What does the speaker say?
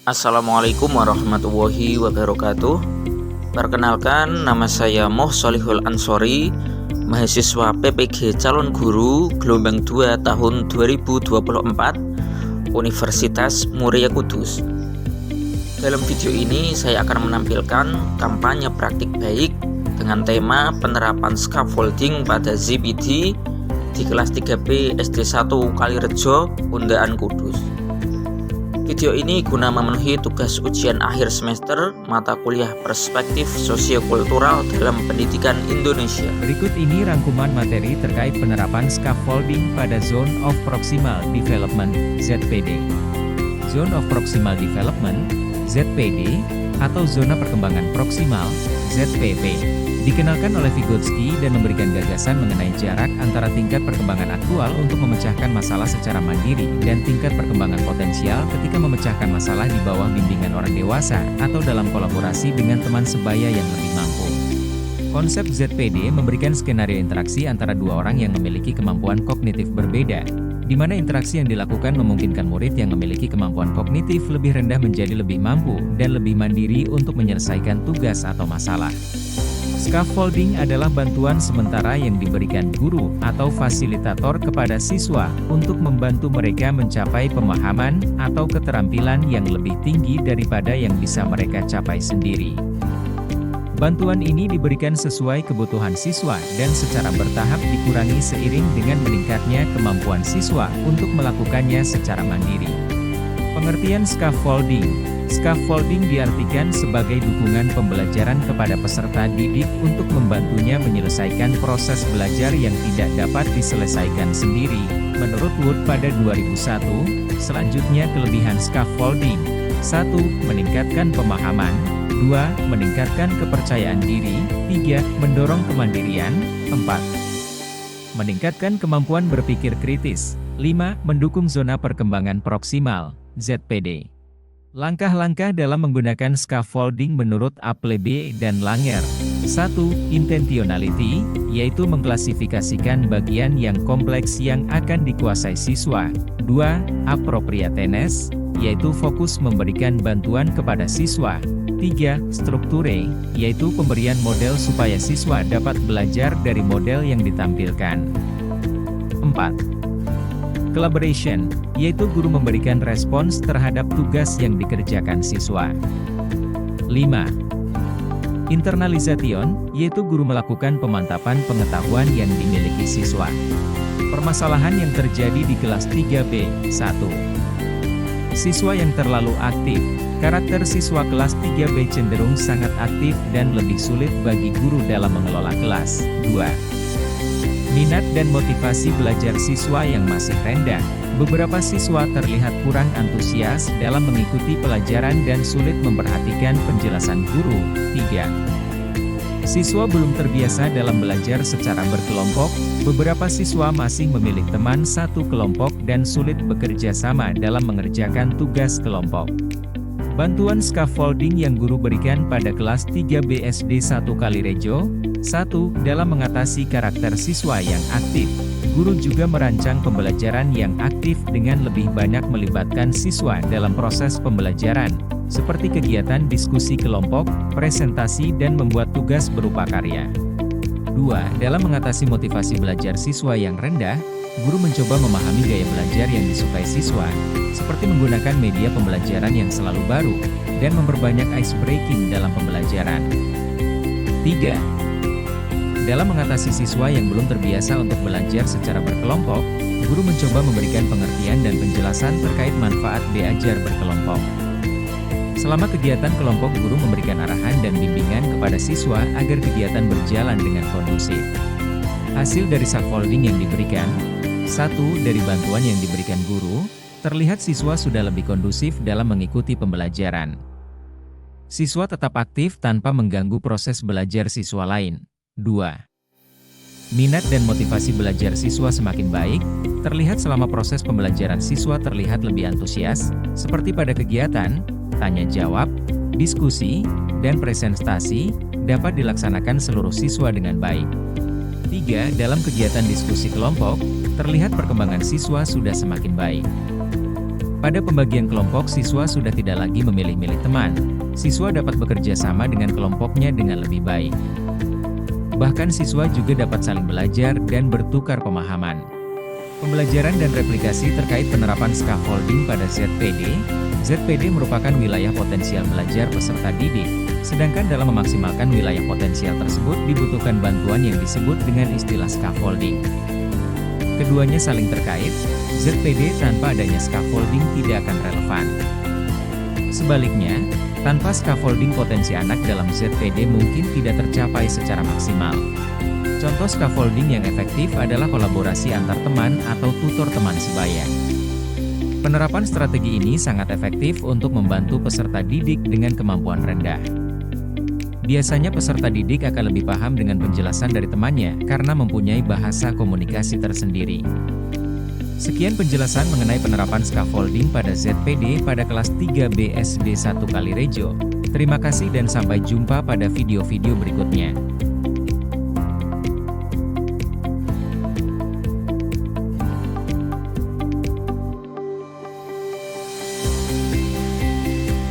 Assalamualaikum warahmatullahi wabarakatuh. Perkenalkan, nama saya Moh Solihul Ansori, mahasiswa PPG Calon Guru Gelombang 2 tahun 2024 Universitas Muria Kudus. Dalam video ini saya akan menampilkan kampanye praktik baik dengan tema penerapan scaffolding pada ZPD di kelas 3B SD 1 Kalirejo, Undaan Kudus. Video ini guna memenuhi tugas ujian akhir semester mata kuliah Perspektif Sosiokultural dalam Pendidikan Indonesia. Berikut ini rangkuman materi terkait penerapan scaffolding pada Zone of Proximal Development (ZPD). Zone of Proximal Development (ZPD) atau Zona Perkembangan Proksimal (ZPP) dikenalkan oleh Vygotsky dan memberikan gagasan mengenai jarak antara tingkat perkembangan aktual untuk memecahkan masalah secara mandiri dan tingkat perkembangan potensial ketika memecahkan masalah di bawah bimbingan orang dewasa atau dalam kolaborasi dengan teman sebaya yang lebih mampu. Konsep ZPD memberikan skenario interaksi antara dua orang yang memiliki kemampuan kognitif berbeda, di mana interaksi yang dilakukan memungkinkan murid yang memiliki kemampuan kognitif lebih rendah menjadi lebih mampu dan lebih mandiri untuk menyelesaikan tugas atau masalah. Scaffolding adalah bantuan sementara yang diberikan guru atau fasilitator kepada siswa untuk membantu mereka mencapai pemahaman atau keterampilan yang lebih tinggi daripada yang bisa mereka capai sendiri. Bantuan ini diberikan sesuai kebutuhan siswa dan secara bertahap dikurangi seiring dengan meningkatnya kemampuan siswa untuk melakukannya secara mandiri. Pengertian scaffolding. Scaffolding diartikan sebagai dukungan pembelajaran kepada peserta didik untuk membantunya menyelesaikan proses belajar yang tidak dapat diselesaikan sendiri. Menurut Wood pada 2001, selanjutnya kelebihan scaffolding. 1. Meningkatkan pemahaman. 2. Meningkatkan kepercayaan diri. 3. Mendorong kemandirian. 4. Meningkatkan kemampuan berpikir kritis. 5. Mendukung zona perkembangan proksimal, ZPD. Langkah-langkah dalam menggunakan scaffolding menurut Appleby dan Langer. 1. Intentionality, yaitu mengklasifikasikan bagian yang kompleks yang akan dikuasai siswa. 2. Appropriateness, yaitu fokus memberikan bantuan kepada siswa. 3. Strukture, yaitu pemberian model supaya siswa dapat belajar dari model yang ditampilkan. 4. Collaboration, yaitu guru memberikan respons terhadap tugas yang dikerjakan siswa. 5. Internalization, yaitu guru melakukan pemantapan pengetahuan yang dimiliki siswa. Permasalahan yang terjadi di kelas 3B. 1. Siswa yang terlalu aktif. Karakter siswa kelas 3B cenderung sangat aktif dan lebih sulit bagi guru dalam mengelola kelas. 2. Minat dan motivasi belajar siswa yang masih rendah. Beberapa siswa terlihat kurang antusias dalam mengikuti pelajaran dan sulit memperhatikan penjelasan guru. 3. Siswa belum terbiasa dalam belajar secara berkelompok. Beberapa siswa masih memilih teman satu kelompok dan sulit bekerja sama dalam mengerjakan tugas kelompok. Bantuan scaffolding yang guru berikan pada kelas 3B SD 1 Kalirejo. 1. Dalam mengatasi karakter siswa yang aktif, guru juga merancang pembelajaran yang aktif dengan lebih banyak melibatkan siswa dalam proses pembelajaran, seperti kegiatan diskusi kelompok, presentasi dan membuat tugas berupa karya. 2. Dalam mengatasi motivasi belajar siswa yang rendah, guru mencoba memahami gaya belajar yang disukai siswa, seperti menggunakan media pembelajaran yang selalu baru, dan memperbanyak ice breaking dalam pembelajaran. 3. Dalam mengatasi siswa yang belum terbiasa untuk belajar secara berkelompok, guru mencoba memberikan pengertian dan penjelasan terkait manfaat belajar berkelompok. Selama kegiatan kelompok, guru memberikan arahan dan bimbingan kepada siswa agar kegiatan berjalan dengan kondusif. Hasil dari scaffolding yang diberikan. 1. Dari bantuan yang diberikan guru, terlihat siswa sudah lebih kondusif dalam mengikuti pembelajaran. Siswa tetap aktif tanpa mengganggu proses belajar siswa lain. 2. Minat dan motivasi belajar siswa semakin baik, terlihat selama proses pembelajaran siswa terlihat lebih antusias, seperti pada kegiatan, tanya jawab, diskusi, dan presentasi, dapat dilaksanakan seluruh siswa dengan baik. 3. Dalam kegiatan diskusi kelompok, terlihat perkembangan siswa sudah semakin baik. Pada pembagian kelompok, siswa sudah tidak lagi memilih-milih teman. Siswa dapat bekerja sama dengan kelompoknya dengan lebih baik. Bahkan siswa juga dapat saling belajar dan bertukar pemahaman. Pembelajaran dan replikasi terkait penerapan scaffolding pada ZPD. ZPD merupakan wilayah potensial belajar peserta didik, sedangkan dalam memaksimalkan wilayah potensial tersebut dibutuhkan bantuan yang disebut dengan istilah scaffolding. Keduanya saling terkait, ZPD tanpa adanya scaffolding tidak akan relevan. Sebaliknya, tanpa scaffolding potensi anak dalam ZPD mungkin tidak tercapai secara maksimal. Contoh scaffolding yang efektif adalah kolaborasi antar teman atau tutor teman sebaya. Penerapan strategi ini sangat efektif untuk membantu peserta didik dengan kemampuan rendah. Biasanya peserta didik akan lebih paham dengan penjelasan dari temannya karena mempunyai bahasa komunikasi tersendiri. Sekian penjelasan mengenai penerapan scaffolding pada ZPD pada kelas 3B SD 1 Kalirejo. Terima kasih dan sampai jumpa pada video-video berikutnya.